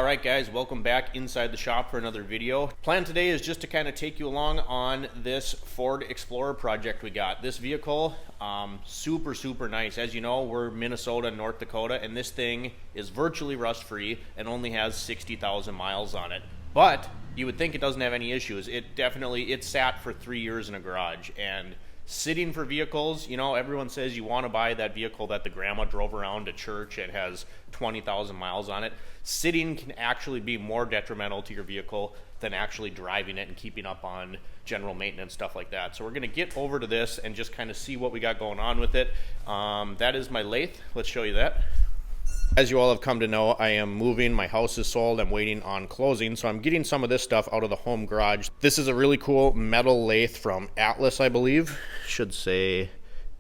Alright guys, welcome back inside the shop for another video. Plan today is just to kind of take you along on this Ford Explorer project we got. This vehicle, super nice. As you know, we're Minnesota, North Dakota, and this thing is virtually rust-free and only has 60,000 miles on it. But you would think it doesn't have any issues. It sat for 3 years in a garage, and sitting for vehicles, you know, everyone says you want to buy that vehicle that the grandma drove around to church and has 20,000 miles on it. Sitting can actually be more detrimental to your vehicle than actually driving it and keeping up on general maintenance, stuff like that. So we're going to get over to this and just kind of see what we got going on with it. That is my lathe. Let's show you that. As you all have come to know, I am moving. My house is sold. I'm waiting on closing, so I'm getting some of this stuff out of the home garage. This is a really cool metal lathe from Atlas, I believe. Should say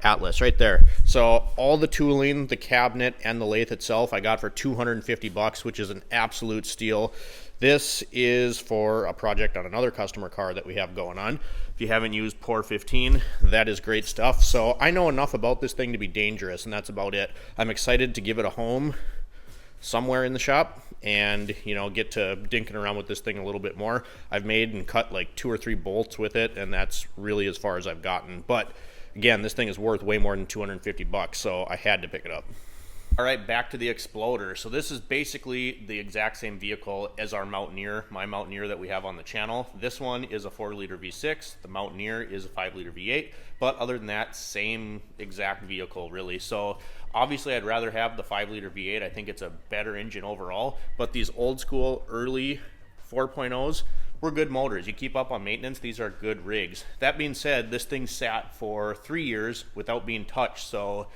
Atlas right there. So all the tooling, the cabinet, and the lathe itself I got for $250, which is an absolute steal. This is for a project on another customer car that we have going on. If you haven't used POR 15, that is great stuff. So I know enough about this thing to be dangerous, and that's about it. I'm excited to give it a home somewhere in the shop and, you know, get to dinking around with this thing a little bit more. I've made and cut like 2 or 3 bolts with it, and that's really as far as I've gotten. But again, this thing is worth way more than $250, so I had to pick it up. All right, back to the Exploder. So this is basically the exact same vehicle as our Mountaineer, my Mountaineer that we have on the channel. This one is a 4-liter V6. The Mountaineer is a 5-liter V8. But other than that, same exact vehicle, really. So obviously, I'd rather have the 5-liter V8. I think it's a better engine overall. But these old school, early 4.0s were good motors. You keep up on maintenance, these are good rigs. That being said, this thing sat for 3 years without being touched. So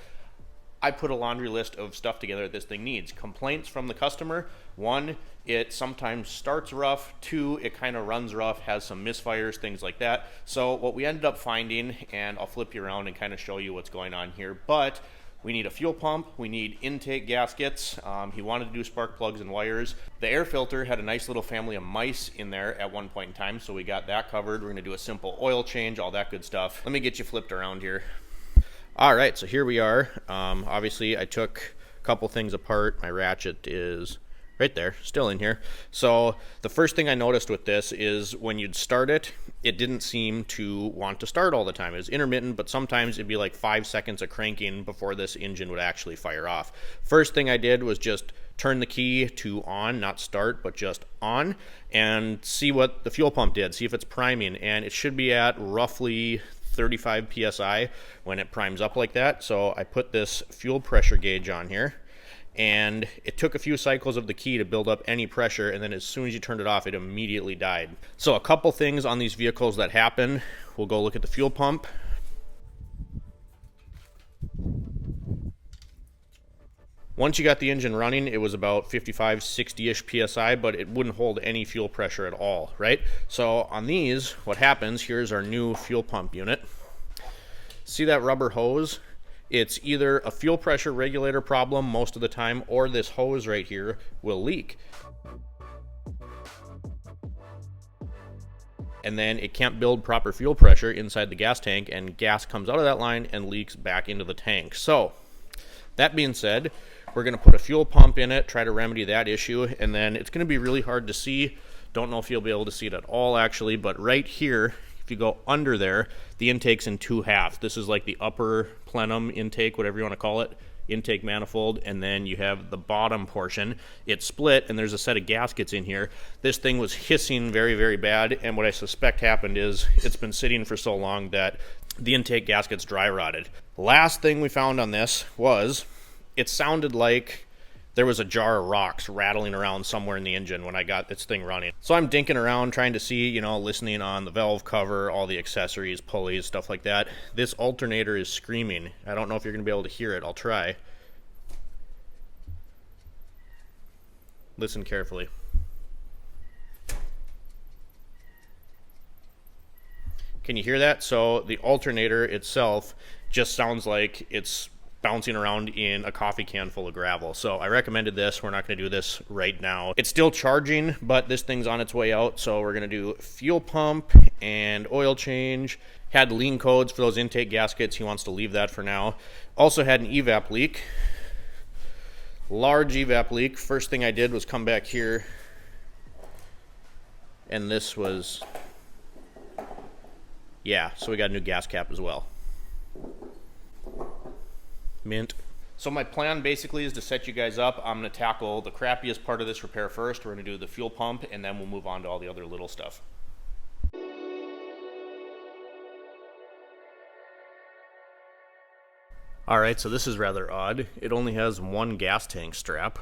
I put a laundry list of stuff together that this thing needs. Complaints from the customer: 1, it sometimes starts rough. 2, it kind of runs rough, has some misfires, things like that. So what we ended up finding, and I'll flip you around and kind of show you what's going on here, but we need a fuel pump, we need intake gaskets. He wanted to do spark plugs and wires. The air filter had a nice little family of mice in there at one point in time, so we got that covered. We're gonna do a simple oil change, all that good stuff. Let me get you flipped around here. All right, so here we are. Obviously, I took a couple things apart. My ratchet is right there, still in here. So the first thing I noticed with this is when you'd start it, it didn't seem to want to start all the time. It was intermittent, but sometimes it'd be like 5 seconds of cranking before this engine would actually fire off. First thing I did was just turn the key to on, not start, but just on, and see what the fuel pump did, see if it's priming, and it should be at roughly 35 psi when it primes up like that. So I put this fuel pressure gauge on here, and it took a few cycles of the key to build up any pressure, and then as soon as you turned it off, it immediately died. So a couple things on these vehicles that happen. We'll go look at the fuel pump. Once you got the engine running, it was about 55, 60-ish psi, but it wouldn't hold any fuel pressure at all, right? So on these, what happens, here's our new fuel pump unit. See that rubber hose? It's either a fuel pressure regulator problem most of the time, or this hose right here will leak. And then it can't build proper fuel pressure inside the gas tank, and gas comes out of that line and leaks back into the tank. So that being said, we're going to put a fuel pump in it, try to remedy that issue, and then it's going to be really hard to see. Don't know if you'll be able to see it at all, actually, but right here, if you go under there, the intake's in 2 halves. This is like the upper plenum intake, whatever you want to call it, intake manifold, and then you have the bottom portion. It's split, and there's a set of gaskets in here. This thing was hissing very bad, and what I suspect happened is it's been sitting for so long that the intake gaskets dry rotted. Last thing we found on this was it sounded like there was a jar of rocks rattling around somewhere in the engine when I got this thing running. So I'm dinking around trying to see, you know, listening on the valve cover, all the accessories, pulleys, stuff like that. This alternator is screaming. I don't know if you're going to be able to hear it. I'll try. Listen carefully. Can you hear that? So the alternator itself just sounds like it's bouncing around in a coffee can full of gravel. So I recommended this. We're not going to do this right now. It's still charging, but this thing's on its way out. So we're going to do fuel pump and oil change. Had lean codes for those intake gaskets. He wants to leave that for now. Also had an evap leak. Large evap leak. First thing I did was come back here And this was, yeah, so we got a new gas cap as well. Mint. So my plan basically is to set you guys up. I'm going to tackle the crappiest part of this repair first. We're going to do the fuel pump, and then we'll move on to all the other little stuff. All right, so this is rather odd. It only has one gas tank strap,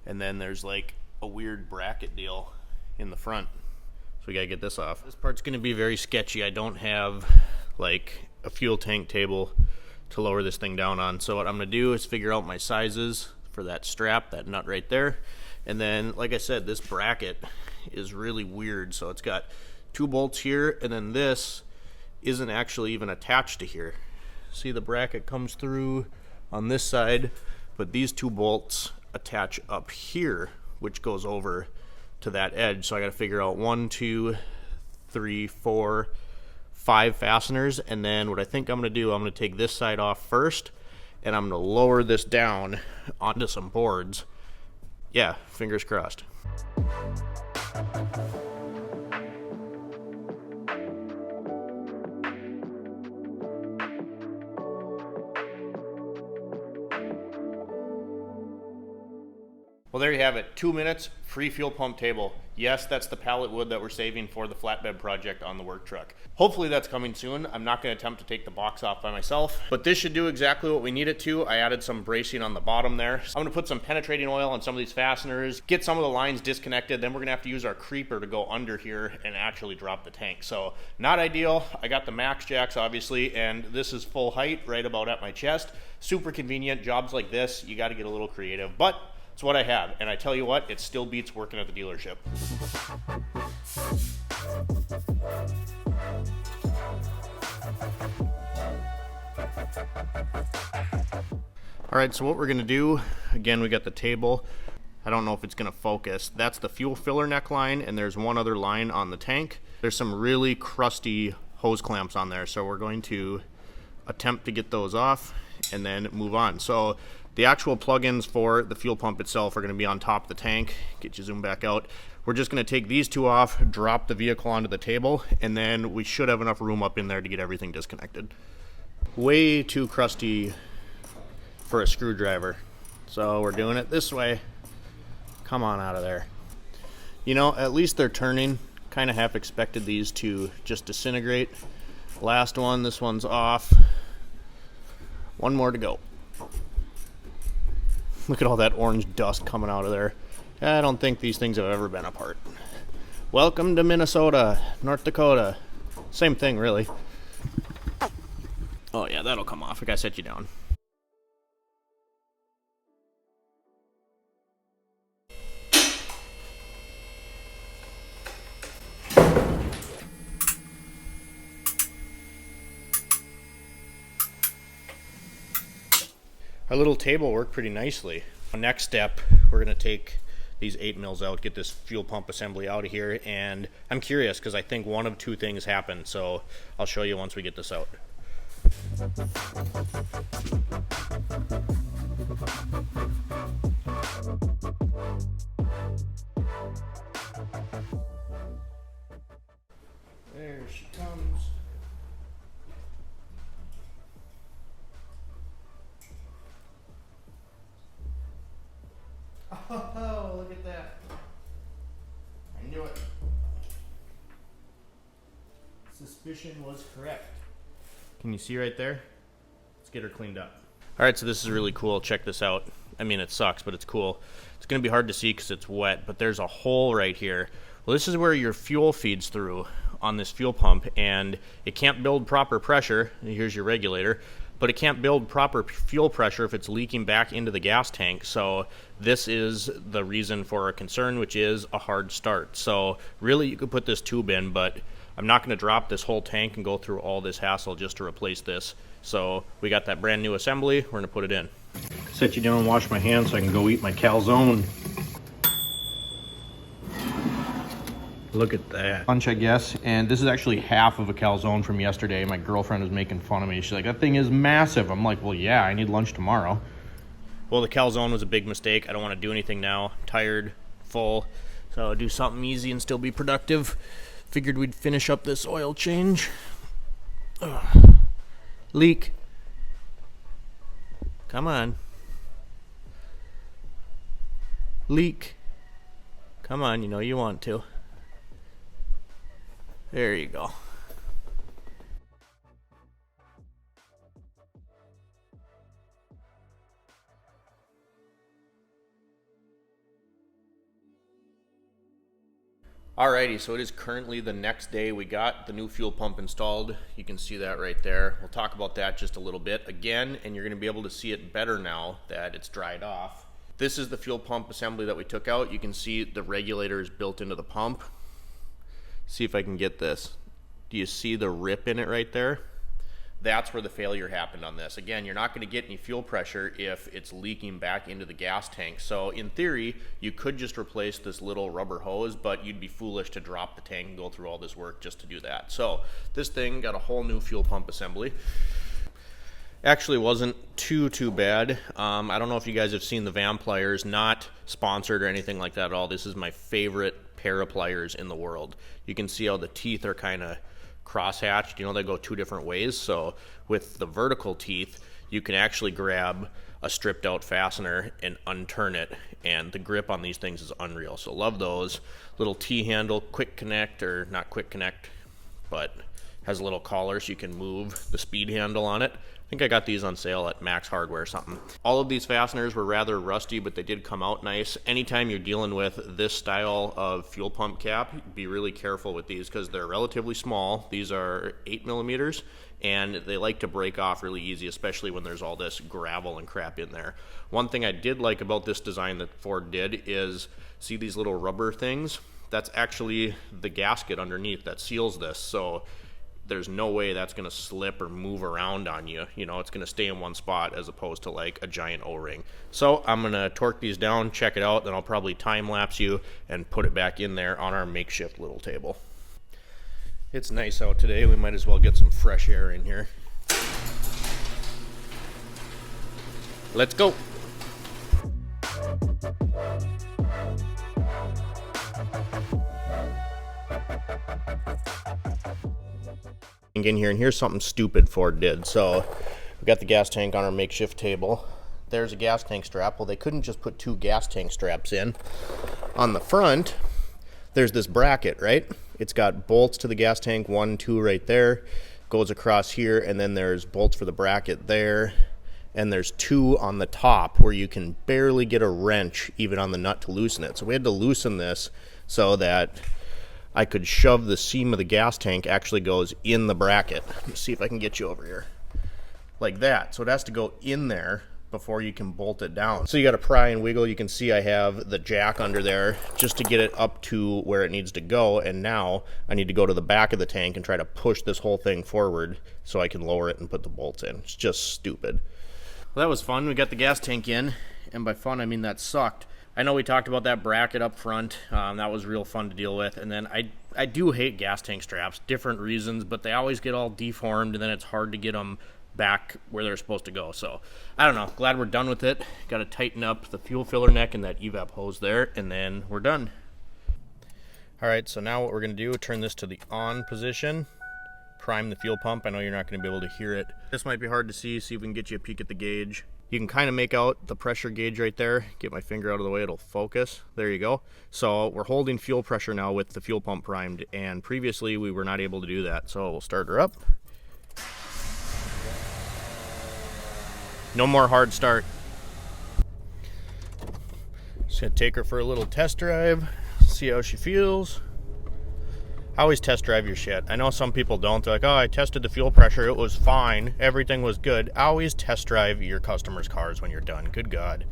and then there's like a weird bracket deal in the front. So we gotta get this off. This part's gonna be very sketchy. I don't have like a fuel tank table to lower this thing down on. So what I'm gonna do is figure out my sizes for that strap, that nut right there. And then, like I said, this bracket is really weird. So it's got 2 bolts here, and then this isn't actually even attached to here. See, the bracket comes through on this side, but these 2 bolts attach up here, which goes over to that edge. So I got to figure out 1, 2, 3, 4, 5 fasteners. And then what I think I'm going to do, I'm going to take this side off first, and I'm going to lower this down onto some boards. Yeah, fingers crossed. Well, there you have it. 2 minutes, free fuel pump table. Yes, that's the pallet wood that we're saving for the flatbed project on the work truck. Hopefully that's coming soon. I'm not going to attempt to take the box off by myself, but this should do exactly what we need it to. I added some bracing on the bottom there. I'm going to put some penetrating oil on some of these fasteners, get some of the lines disconnected, then we're going to have to use our creeper to go under here and actually drop the tank. So not ideal. I got the max jacks, obviously, and this is full height, right about at my chest. Super convenient. Jobs like this, you got to get a little creative, but it's what I have, and I tell you what, it still beats working at the dealership. All right, so what we're gonna do, again, we got the table. I don't know if it's gonna focus. That's the fuel filler neckline, and there's one other line on the tank. There's some really crusty hose clamps on there, so we're going to attempt to get those off and then move on. So the actual plugins for the fuel pump itself are going to be on top of the tank. Get you zoom back out. We're just going to take these 2 off, drop the vehicle onto the table, and then we should have enough room up in there to get everything disconnected. Way too crusty for a screwdriver. So we're doing it this way. Come on out of there. You know, at least they're turning. Kind of half expected these to just disintegrate. Last one, this one's off. One more to go. Look at all that orange dust coming out of there. I don't think these things have ever been apart. Welcome to Minnesota, North Dakota. Same thing, really. Oh yeah, that'll come off. I gotta set you down. Our little table worked pretty nicely. Next step, we're going to take these 8 mils out, get this fuel pump assembly out of here, and I'm curious because I think one of 2 things happened, so I'll show you once we get this out. There she comes. Oh, look at that. I knew it. Suspicion was correct. Can you see right there? Let's get her cleaned up. All right, so this is really cool. Check this out. I mean, it sucks, but it's cool. It's going to be hard to see because it's wet, but there's a hole right here. Well, this is where your fuel feeds through on this fuel pump, and it can't build proper pressure. Here's your regulator. But it can't build proper fuel pressure if it's leaking back into the gas tank. So this is the reason for our concern, which is a hard start. So really you could put this tube in, but I'm not going to drop this whole tank and go through all this hassle just to replace this. So we got that brand new assembly. We're going to put it in. Set you down and wash my hands so I can go eat my calzone. Look at that. Lunch, I guess. And this is actually half of a calzone from yesterday. My girlfriend was making fun of me. She's like, that thing is massive. I'm like, well, yeah, I need lunch tomorrow. Well, the calzone was a big mistake. I don't want to do anything now. I'm tired, full. So do something easy and still be productive. Figured we'd finish up this oil change. Leak. Come on. Leak. Come on, you know you want to. There you go. Alrighty, so it is currently the next day. We got the new fuel pump installed. You can see that right there. We'll talk about that just a little bit again, and you're gonna be able to see it better now that it's dried off. This is the fuel pump assembly that we took out. You can see the regulator is built into the pump. See if I can get this. Do you see the rip in it right there? That's where the failure happened on this. Again, you're not going to get any fuel pressure if it's leaking back into the gas tank. So in theory, you could just replace this little rubber hose, but you'd be foolish to drop the tank and go through all this work just to do that. So this thing got a whole new fuel pump assembly. Actually wasn't too bad. I don't know if you guys have seen the Van pliers, not sponsored or anything like that at all. This is my favorite pair of pliers in the world. You can see how the teeth are kind of cross-hatched. You know, they go two different ways. So with the vertical teeth, you can actually grab a stripped out fastener and unturn it, and the grip on these things is unreal. So love those. Little T-handle, quick connect, or not quick connect, but has a little collar so you can move the speed handle on it. I think I got these on sale at Max Hardware or something. All of these fasteners were rather rusty, but they did come out nice. Anytime you're dealing with this style of fuel pump cap, be really careful with these because they're relatively small. These are 8 millimeters, and they like to break off really easy, especially when there's all this gravel and crap in there. One thing I did like about this design that Ford did is, see these little rubber things? That's actually the gasket underneath that seals this. So there's no way that's going to slip or move around on you. You know, it's going to stay in one spot as opposed to like a giant O-ring. So I'm going to torque these down, check it out, then I'll probably time lapse you and put it back in there on our makeshift little table. It's nice out today. We might as well get some fresh air in here. Let's go. In here, and here's something stupid Ford did. So we got the gas tank on our makeshift table. There's a gas tank strap. Well, they couldn't just put two gas tank straps in. On the front, there's this bracket, right? It's got bolts to the gas tank, 1, 2 right there, goes across here, and then there's bolts for the bracket there, and there's 2 on the top where you can barely get a wrench even on the nut to loosen it. So we had to loosen this so that I could shove the seam of the gas tank actually goes in the bracket. Let me see if I can get you over here. Like that. So it has to go in there before you can bolt it down. So you got to pry and wiggle. You can see I have the jack under there just to get it up to where it needs to go. And now I need to go to the back of the tank and try to push this whole thing forward so I can lower it and put the bolts in. It's just stupid. Well, that was fun. We got the gas tank in, and by fun I mean that sucked. I know we talked about that bracket up front. That was real fun to deal with. And then I do hate gas tank straps, different reasons, but they always get all deformed, and then it's hard to get them back where they're supposed to go. So I don't know. Glad we're done with it. Got to tighten up the fuel filler neck and that evap hose there, and then we're done. All right, so now what we're going to do, turn this to the on position, prime the fuel pump. I know you're not going to be able to hear it. This might be hard to see. See if we can get you a peek at the gauge. You can kind of make out the pressure gauge right there. Get my finger out of the way, it'll focus. There you go. So we're holding fuel pressure now with the fuel pump primed, and previously we were not able to do that. So we'll start her up. No more hard start. Just gonna take her for a little test drive, see how she feels. I always test drive your shit. I know some people don't. They're like, oh, I tested the fuel pressure. It was fine. Everything was good. I always test drive your customers' cars when you're done. Good God.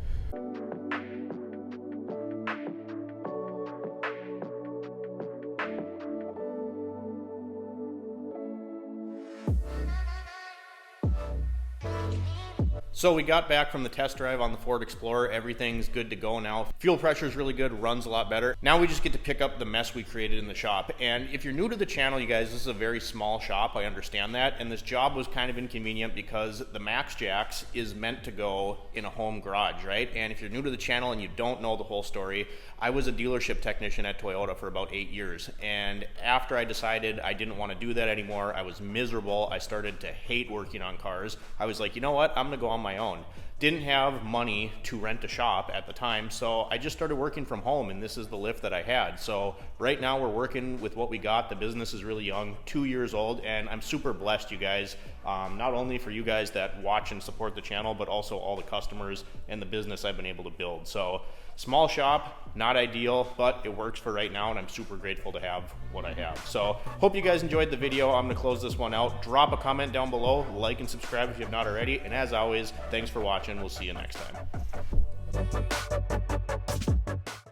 So we got back from the test drive on the Ford Explorer. Everything's good to go now. Fuel pressure is really good, runs a lot better. Now we just get to pick up the mess we created in the shop. And if you're new to the channel, you guys, this is a very small shop, I understand that. And this job was kind of inconvenient because the Max Jacks is meant to go in a home garage, right? And if you're new to the channel and you don't know the whole story, I was a dealership technician at Toyota for about 8 years. And after I decided I didn't want to do that anymore, I was miserable. I started to hate working on cars. I was like, you know what? I'm gonna go on my own. Didn't have money to rent a shop at the time, so I just started working from home, and this is the lift that I had. So right now we're working with what we got. The business is really young, 2 years old, and I'm super blessed, you guys. Not only for you guys that watch and support the channel, but also all the customers and the business I've been able to build. So small shop, not ideal, but it works for right now, and I'm super grateful to have what I have. So hope you guys enjoyed the video. I'm gonna close this one out. Drop a comment down below, like and subscribe if you have not already, and as always, thanks for watching. We'll see you next time.